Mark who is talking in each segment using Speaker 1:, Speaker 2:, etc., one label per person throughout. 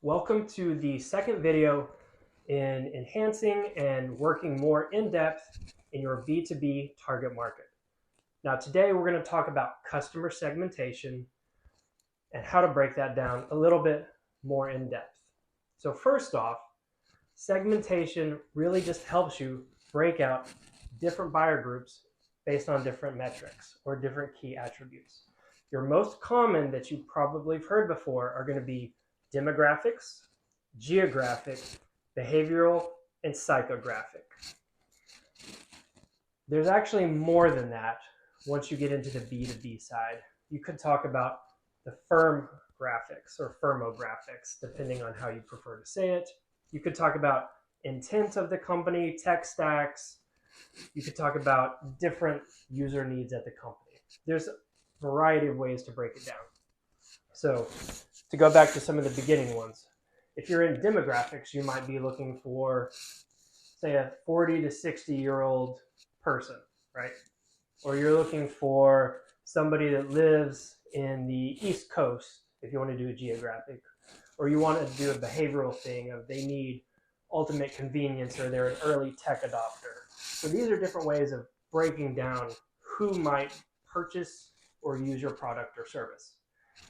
Speaker 1: Welcome to the second video in enhancing and working more in depth in your B2B target market. Now today we're going to talk about customer segmentation and how to break that down a little bit more in depth. So first off, segmentation really just helps you break out different buyer groups based on different metrics or different key attributes. Your most common that you probably have heard before are going to be demographics, geographic, behavioral, and psychographic. There's actually more than that once you get into the B2B side. You could talk about the firmographics or firmographics, depending on how you prefer to say it. You could talk about intent of the company, tech stacks. You could talk about different user needs at the company. There's a variety of ways to break it down. So to go back to some of the beginning ones, if you're in demographics, you might be looking for, say, a 40 to 60-year-old person, right? Or you're looking for somebody that lives in the East Coast, if you want to do a geographic, or you want to do a behavioral thing of they need ultimate convenience or they're an early tech adopter. So these are different ways of breaking down who might purchase or use your product or service.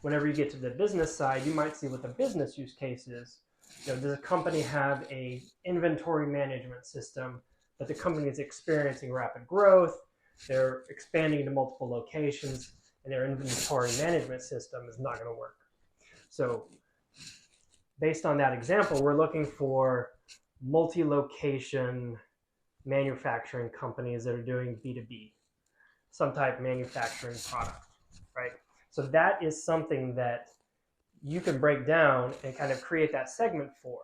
Speaker 1: Whenever you get to the business side, you might see what the business use case is. Does a company have an inventory management system, but the company is experiencing rapid growth, they're expanding to multiple locations, and their inventory management system is not going to work. So based on that example, we're looking for multi-location manufacturing companies that are doing B2B, some type of manufacturing product, right? So that is something that you can break down and kind of create that segment for.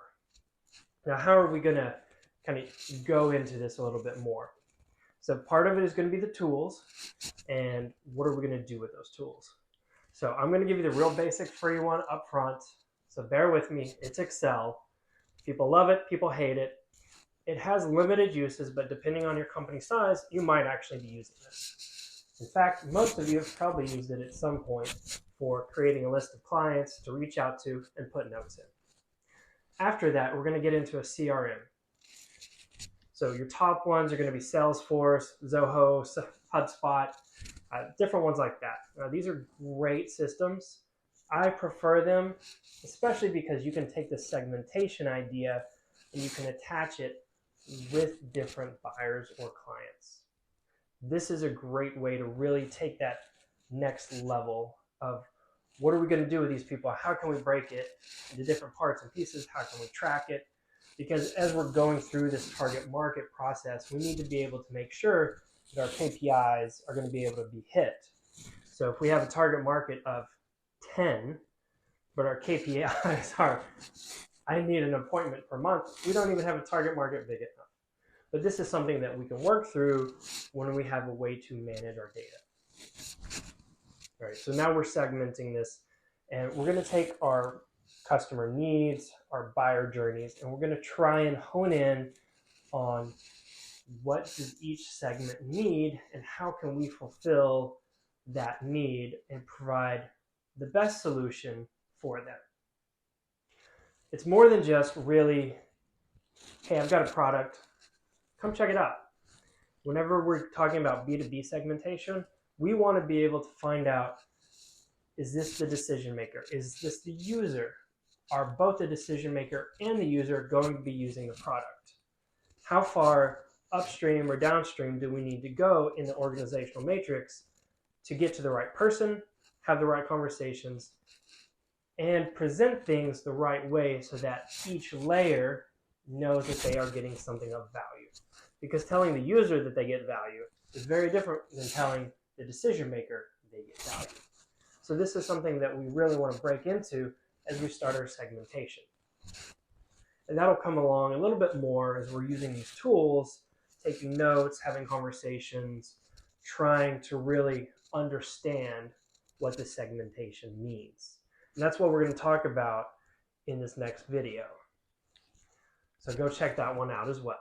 Speaker 1: Now, how are we going to kind of go into this a little bit more? So part of it is going to be the tools, and what are we going to do with those tools? So I'm going to give you the real basic free one up front. So bear with me. It's Excel. People love it. People hate it. It has limited uses, but depending on your company size, you might actually be using this. In fact, most of you have probably used it at some point for creating a list of clients to reach out to and put notes in. After that, we're going to get into a CRM. So your top ones are going to be Salesforce, Zoho, HubSpot, different ones like that. Now, these are great systems. I prefer them, especially because you can take the segmentation idea and you can attach it with different buyers or clients. This is a great way to really take that next level of what are we going to do with these people? How can we break it into different parts and pieces? How can we track it? Because as we're going through this target market process, we need to be able to make sure that our KPIs are going to be able to be hit. So if we have a target market of 10, but our KPIs are, I need an appointment per month, we don't even have a target market big enough. But this is something that we can work through when we have a way to manage our data. All right, so now we're segmenting this, and we're going to take our customer needs, our buyer journeys, and we're going to try and hone in on what does each segment need and how can we fulfill that need and provide the best solution for them. It's more than just really, hey, I've got a product, come check it out. Whenever we're talking about B2B segmentation, we want to be able to find out, is this the decision maker? Is this the user? Are both the decision maker and the user going to be using the product? How far upstream or downstream do we need to go in the organizational matrix to get to the right person, have the right conversations, and present things the right way so that each layer knows that they are getting something of value? Because telling the user that they get value is very different than telling the decision maker they get value. So this is something that we really want to break into as we start our segmentation. And that'll come along a little bit more as we're using these tools, taking notes, having conversations, trying to really understand what the segmentation means. And that's what we're going to talk about in this next video. So go check that one out as well.